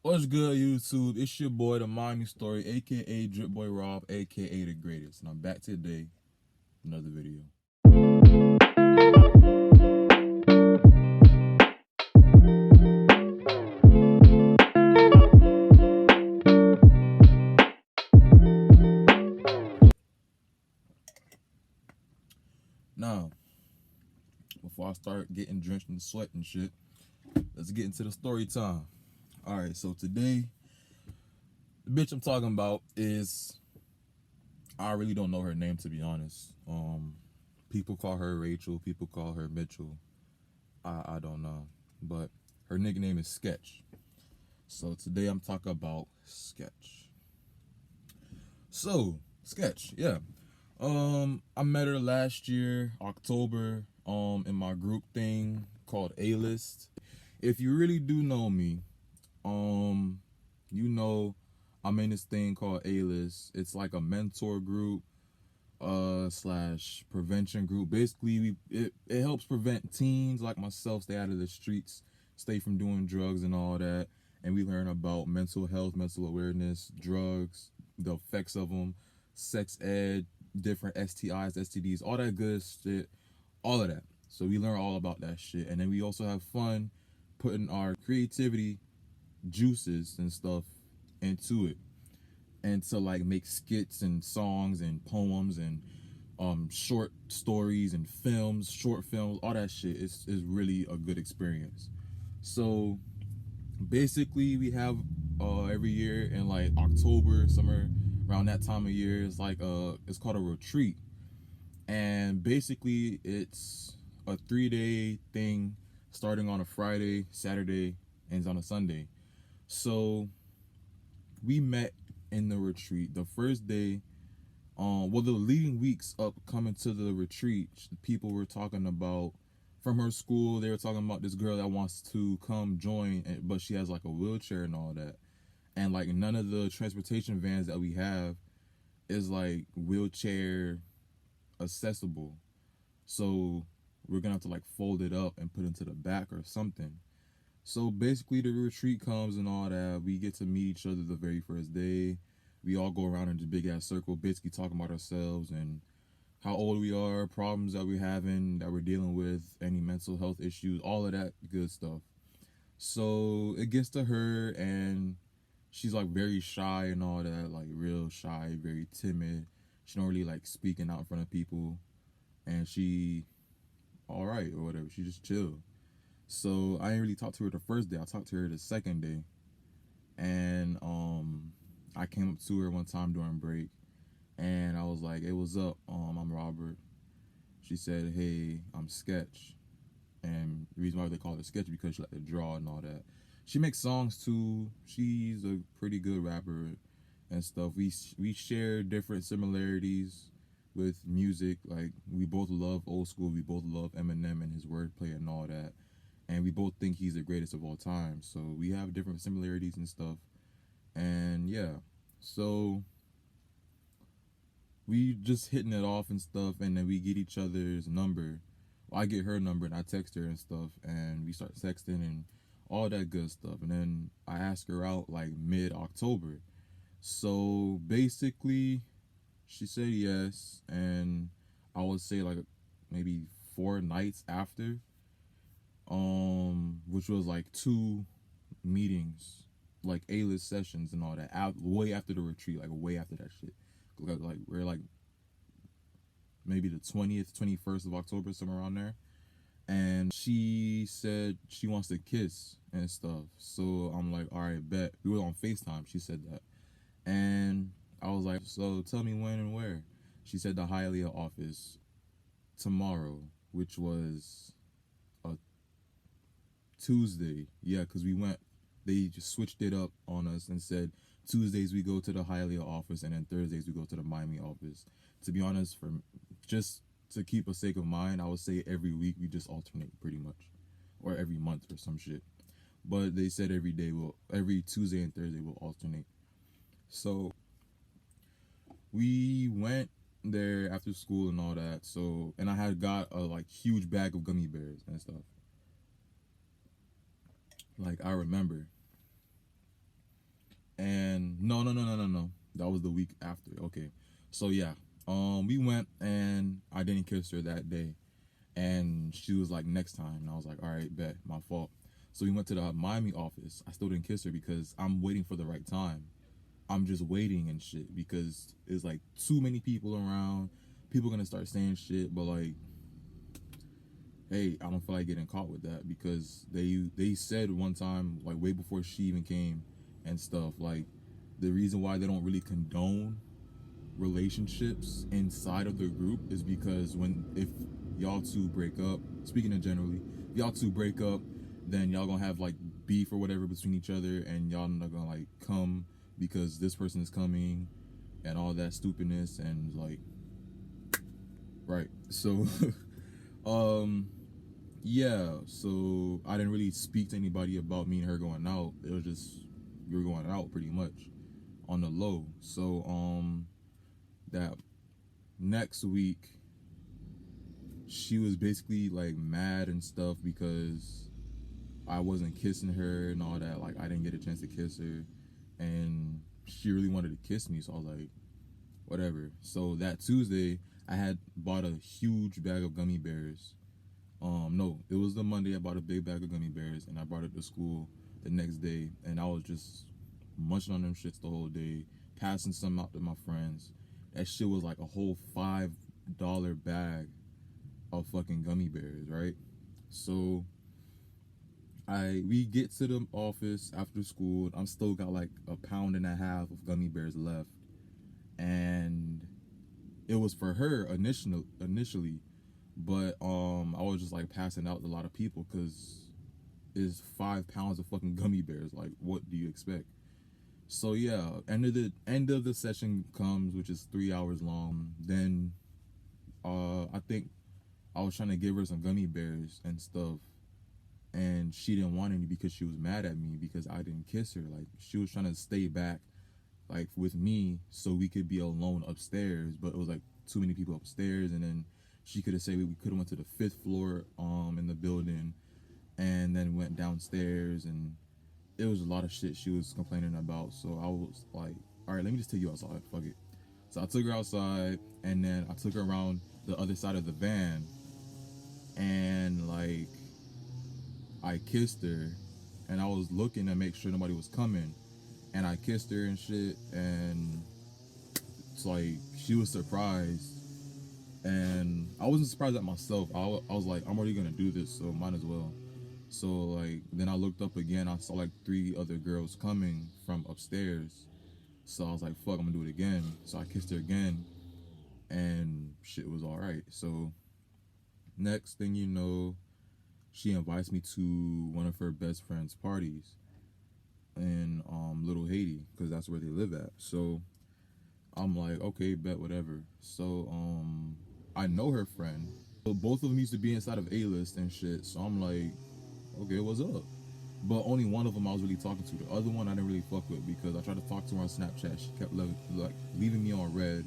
What's good, YouTube? It's your boy, the Miami Story, aka Drip Boy Rob, aka the Greatest, and I'm back today, another video. Now, before I start getting drenched in sweat and shit, let's get into the story time. All right, so today, the bitch I'm talking about is I really don't know her name, to be honest. People call her Rachel, people call her Mitchell. I don't know, but her nickname is Sketch. So today I'm talking about Sketch. So Sketch, yeah. I met her last year, October, in my group thing called A-List. If you really do know me, you know I'm in this thing called A-List. It's like a mentor group, slash prevention group. Basically, it helps prevent teens like myself stay out of the streets, stay from doing drugs and all that. And we learn about mental health, mental awareness, drugs, the effects of them, sex ed, different STIs, STDs, all that good shit, all of that. So we learn all about that shit. And then we also have fun putting our creativity juices and stuff into it, and to like make skits and songs and poems and short stories and films, short films, all that shit is really a good experience. So basically we have every year in like October, somewhere around that time of year, it's like it's called a retreat. And basically it's a 3-day thing, starting on a Friday, Saturday, ends on a Sunday. So we met in the retreat the first day. Well, the leading weeks up coming to the retreat, people were talking about from her school. They were talking about this girl that wants to come join, but she has like a wheelchair and all that. And like none of the transportation vans that we have is like wheelchair accessible. So we're gonna have to like fold it up and put it into the back or something. So basically, the retreat comes and all that. We get to meet each other the very first day. We all go around in this big ass circle, basically talking about ourselves and how old we are, problems that we're having, that we're dealing with, any mental health issues, all of that good stuff. So it gets to her, and she's like very shy and all that, like real shy, very timid. She don't really like speaking out in front of people, and she all right or whatever. She just chill. So I didn't really talk to her the first day. I talked to her the second day, and I came up to her one time during break, and I was like, "Hey, what's up? I'm Robert." She said, "Hey, I'm Sketch," and the reason why they call her Sketch is because she like to draw and all that. She makes songs too. She's a pretty good rapper and stuff. We share different similarities with music. Like we both love old school. We both love Eminem and his wordplay and all that, and we both think he's the greatest of all time. So we have different similarities and stuff. And yeah, so we just hitting it off and stuff, and then we get each other's number. Well, I get her number and I text her and stuff, and we start texting and all that good stuff. And then I ask her out like mid-October. So basically, she said yes, and I would say like maybe 4 nights after, which was like 2 meetings, like A-list sessions and all that, way after the retreat, like way after that shit. Like we're like maybe the 20th, 21st of October, somewhere around there. And she said she wants to kiss and stuff. So I'm like, all right, bet. We were on FaceTime. She said that. And I was like, so tell me when and where. She said the Hialeah office tomorrow, which was a Tuesday. Yeah, because we went, they just switched it up on us and said Tuesdays we go to the Hialeah office and then Thursdays we go to the Miami office. To be honest, for just to keep a sake of mind, I would say every week we just alternate pretty much, or every month or some shit. But they said every Tuesday and Thursday will alternate. So we went there after school and all that. So, and I had got a like huge bag of gummy bears and stuff. Like I remember And no. That was the week after. Okay. So yeah. We went and I didn't kiss her that day. And she was like, next time. And I was like, all right, bet, my fault. So we went to the Miami office. I still didn't kiss her because I'm waiting for the right time. I'm just waiting and shit because it's like too many people around. People gonna start saying shit, but like, hey, I don't feel like getting caught with that because they said one time, like way before she even came and stuff, like the reason why they don't really condone relationships inside of the group is because if y'all two break up, speaking of generally, if y'all two break up, then y'all gonna have like beef or whatever between each other, and y'all not gonna like come because this person is coming and all that stupidness and like, right. So yeah, so I didn't really speak to anybody about me and her going out. It was just we were going out pretty much on the low. So that next week she was basically like mad and stuff because I wasn't kissing her and all that. Like I didn't get a chance to kiss her, and she really wanted to kiss me. So I was like, whatever. So that Tuesday, I had bought a huge bag of gummy bears. No, it was the Monday. I bought a big bag of gummy bears, and I brought it to school the next day, and I was just munching on them shits the whole day, passing some out to my friends. That shit was like a whole $5 bag of fucking gummy bears, right? So we get to the office after school. I'm still got like a pound and a half of gummy bears left, and it was for her initially, but I was just like passing out to a lot of people because it's 5 pounds of fucking gummy bears. Like, what do you expect? So yeah, end of the session comes, which is 3 hours long. Then I think I was trying to give her some gummy bears and stuff, and she didn't want any because she was mad at me because I didn't kiss her. Like she was trying to stay back, like with me, so we could be alone upstairs. But it was like too many people upstairs, and then she could have said we could have went to the 5th floor in the building, and then went downstairs, and it was a lot of shit she was complaining about. So I was like, all right, let me just take you outside. Fuck it. So I took her outside, and then I took her around the other side of the van, and like I kissed her, and I was looking to make sure nobody was coming, and I kissed her and shit, and it's like she was surprised, and I wasn't surprised at myself. I was like, I'm already gonna do this, so might as well. So like then I looked up again, I saw like 3 other girls coming from upstairs, so I was like, fuck, I'm gonna do it again. So I kissed her again, and shit was all right. So next thing you know, she invites me to one of her best friend's parties in Little Haiti because that's where they live at. So I'm like, okay, bet, whatever. So I know her friend, but both of them used to be inside of A-List and shit. So I'm like, okay, what's up? But only one of them I was really talking to. The other one I didn't really fuck with because I tried to talk to her on Snapchat. She kept like leaving me on red,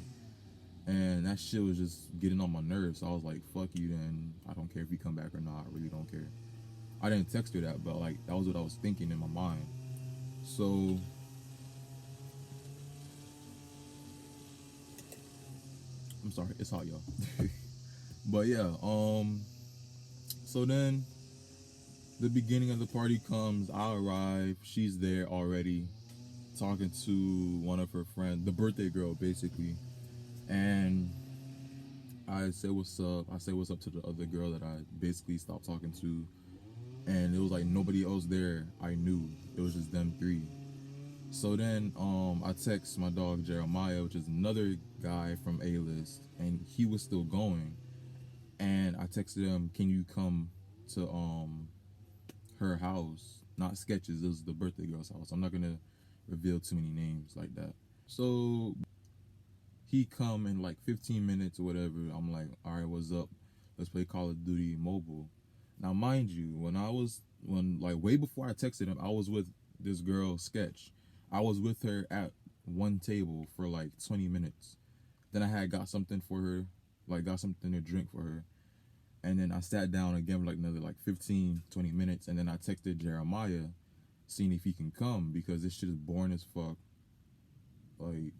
and that shit was just getting on my nerves. So I was like, fuck you, then I don't care if you come back or not. I really don't care. I didn't text her that, but like that was what I was thinking in my mind. So I'm sorry, it's hot, y'all. But yeah, so then the beginning of the party comes. I arrive. She's there already, talking to one of her friends, the birthday girl, basically. And I say what's up. I say what's up to the other girl that I basically stopped talking to. And it was like nobody else there I knew. It was just them 3. So then I text my dog Jeremiah, which is another guy from A-List, and he was still going. And I texted him, can you come to her house? Not Sketches, it was the birthday girl's house. I'm not gonna reveal too many names like that. So he come in like 15 minutes or whatever. I'm like, all right, what's up? Let's play Call of Duty Mobile. Now, mind you, when like way before I texted him, I was with this girl Sketch. I was with her at one table for like 20 minutes. Then I had got something for her, like got something to drink for her. And then I sat down again for like another like 15, 20 minutes. And then I texted Jeremiah, seeing if he can come, because this shit is boring as fuck. Like,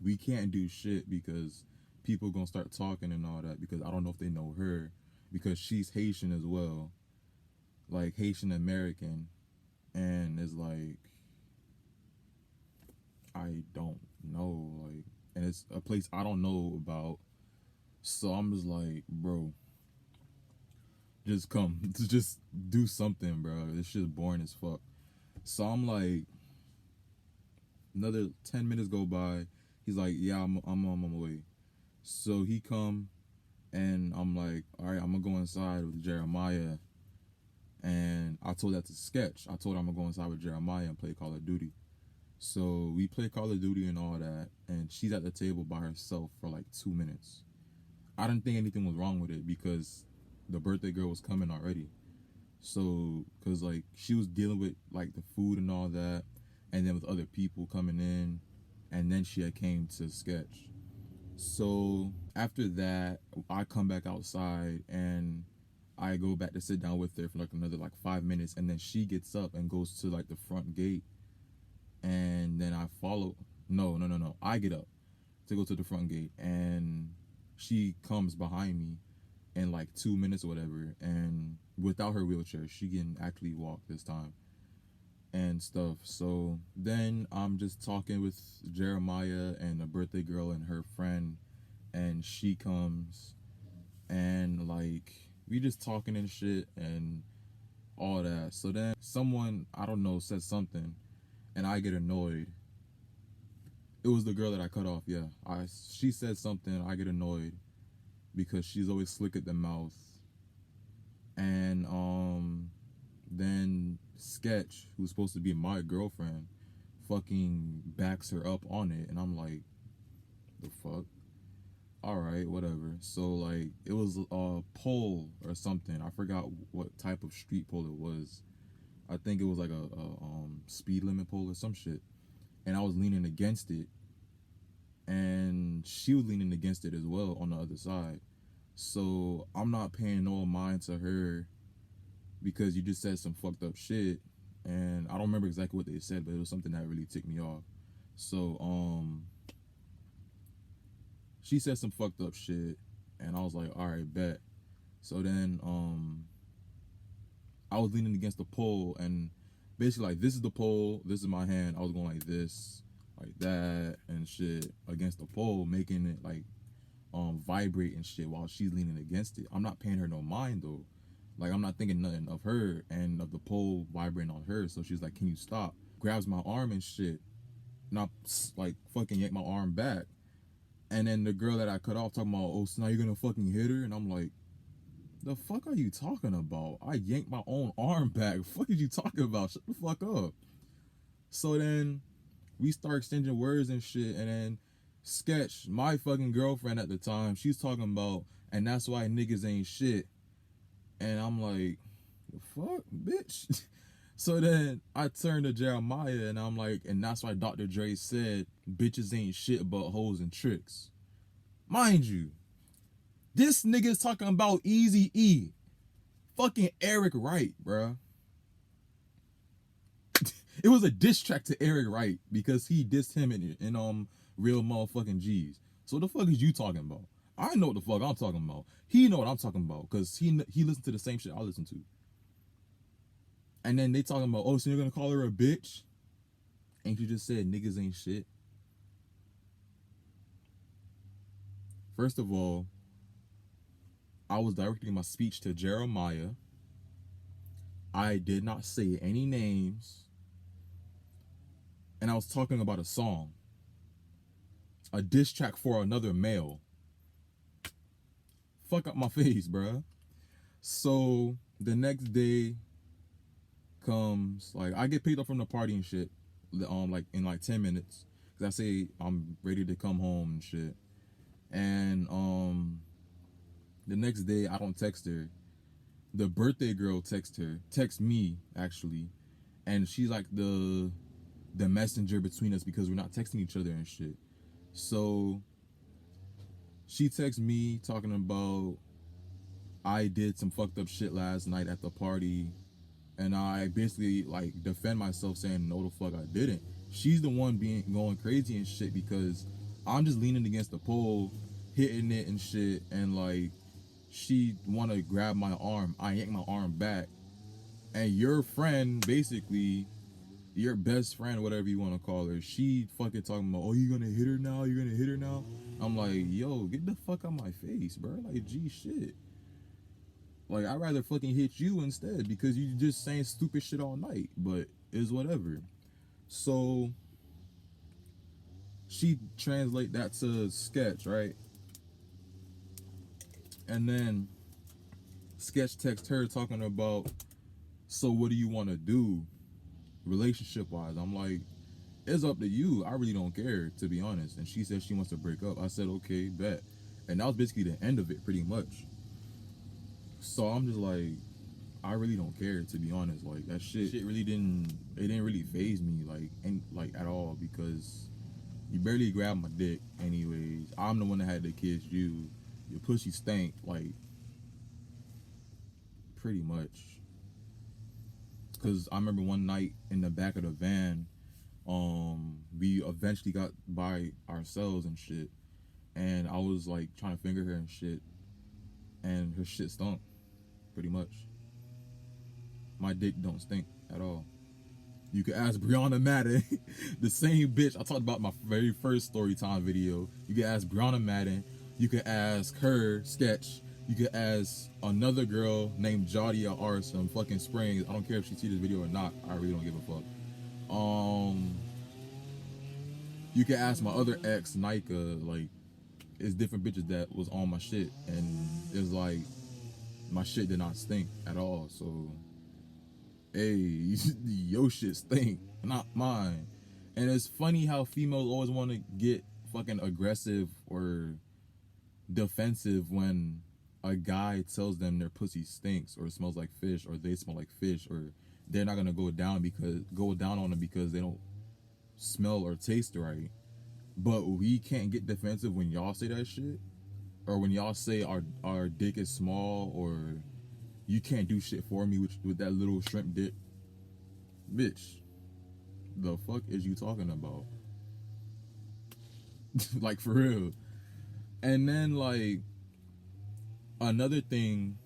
we can't do shit because people gonna start talking and all that, because I don't know if they know her, because she's Haitian as well, like Haitian American, and it's like, I don't know, like, and it's a place I don't know about, so I'm just like, bro, just come, just do something, bro. This shit's boring as fuck. So I'm like, another 10 minutes go by. He's like, yeah, I'm on my way. So he come, and I'm like, all right, I'm gonna go inside with Jeremiah. And I told that to Sketch. I told him I'm gonna go inside with Jeremiah and play Call of Duty. So we play Call of Duty and all that, and she's at the table by herself for like 2 minutes. I didn't think anything was wrong with it because the birthday girl was coming already. So, cause like she was dealing with like the food and all that, and then with other people coming in, and then she had came to Sketch. So after that, I come back outside and I go back to sit down with her for like another like 5 minutes, and then she gets up and goes to like the front gate, and then I follow. No. I get up to go to the front gate, and she comes behind me in like 2 minutes or whatever, and without her wheelchair, she can actually walk this time and stuff. So then I'm just talking with Jeremiah and the birthday girl and her friend, and she comes, and like we just talking and shit and all that. So then someone, I don't know, says something, and I get annoyed. It was the girl that I cut off. Yeah, she said something. I get annoyed because she's always slick at the mouth, and then Sketch, who's supposed to be my girlfriend, fucking backs her up on it, and I'm like, the fuck. All right, whatever. So like it was a pole or something. I forgot what type of street pole it was. I think it was like a speed limit pole or some shit. And I was leaning against it, and she was leaning against it as well on the other side. So I'm not paying no mind to her because you just said some fucked up shit, and I don't remember exactly what they said, but it was something that really ticked me off. So she said some fucked up shit, and I was like, all right, bet. So then I was leaning against the pole, and basically like, this is the pole, this is my hand. I was going like this, like that, and shit against the pole, making it like vibrate and shit while she's leaning against it. I'm not paying her no mind though. Like, I'm not thinking nothing of her and of the pole vibrating on her. So she's like, can you stop? Grabs my arm and shit, and I like fucking yank my arm back. And then the girl that I cut off talking about, oh, so now you're gonna fucking hit her? And I'm like, the fuck are you talking about? I yanked my own arm back. The fuck are you talking about? Shut the fuck up. So then we start exchanging words and shit, and then Sketch, my fucking girlfriend at the time, she's talking about, and that's why niggas ain't shit. And I'm like, the fuck, bitch? So then I turn to Jeremiah, and I'm like, and that's why Dr. Dre said, bitches ain't shit but hoes and tricks. Mind you, this nigga's talking about Easy E. Fucking Eric Wright, bruh. It was a diss track to Eric Wright because he dissed him in Real Motherfucking G's. So what the fuck is you talking about? I know what the fuck I'm talking about. He know what I'm talking about because he listened to the same shit I listen to. And then they talking about, oh, so you're gonna call her a bitch? Ain't you just said niggas ain't shit? First of all, I was directing my speech to Jeremiah. I did not say any names. And I was talking about a song. A diss track for another male. Fuck up my face, bruh. So the next day comes, like, I get picked up from the party and shit, like in like 10 minutes, because I say I'm ready to come home and shit. And the next day I don't text her. The birthday girl texts me actually, and she's like the messenger between us because we're not texting each other and shit. So she texts me talking about, I did some fucked up shit last night at the party, and I basically like defend myself saying no the fuck I didn't. She's the one going crazy and shit because I'm just leaning against the pole, hitting it and shit, and like she wanna grab my arm. I yank my arm back, and your friend, basically your best friend, whatever you want to call her, she fucking talking about, oh, you gonna hit her now? You gonna hit her now? I'm like, yo, get the fuck out my face, bro. Like, gee, shit. Like, I'd rather fucking hit you instead because you just saying stupid shit all night. But it's whatever. So she translate that to sketch, right? And then sketch text her talking about, so what do you want to do relationship wise? I'm like, it's up to you. I really don't care, to be honest. And she said she wants to break up. I said, okay, bet. And that was basically the end of it, pretty much. So I'm just like, I really don't care, to be honest. Like, that shit really didn't really faze me, like at all, because you barely grabbed my dick anyways. I'm the one that had to kiss you. Your pussy stank, like, pretty much. Because I remember one night in the back of the van, we eventually got by ourselves and shit, and I was like trying to finger her and shit, and her shit stunk, pretty much. My dick don't stink at all. You can ask Brianna Madden, the same bitch I talked about in my very first StoryTime video. You can ask Brianna Madden. You can ask her, Sketch. You can ask another girl named Jadia R. some fucking Springs. I don't care if she sees this video or not. I really don't give a fuck. You can ask my other ex, Nika. Like, it's different bitches that was on my shit, and it's like my shit did not stink at all. So, hey, your shit stink, not mine. And it's funny how females always want to get fucking aggressive or defensive when a guy tells them their pussy stinks or smells like fish or they smell like fish or they're not gonna go down on them because they don't smell or taste right. But we can't get defensive when y'all say that shit, or when y'all say our dick is small, or you can't do shit for me with that little shrimp dick. Bitch, the fuck is you talking about? Like, for real. And then, like, another thing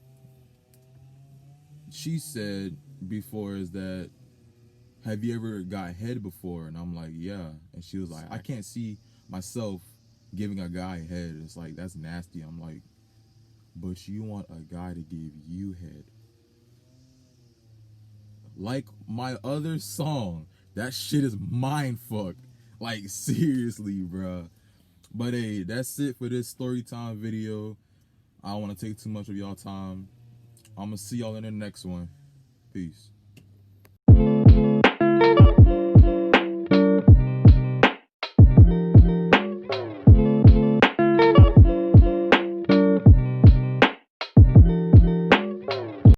she said before is that, have you ever got head before? And I'm like, yeah. And she was like, I can't see myself giving a guy head. It's like, that's nasty. I'm like, but you want a guy to give you head. Like my other song, that shit is mind fuck. Like, seriously, bruh. But hey, that's it for this story time video. I don't want to take too much of y'all time. I'm gonna see y'all in the next one. Peace.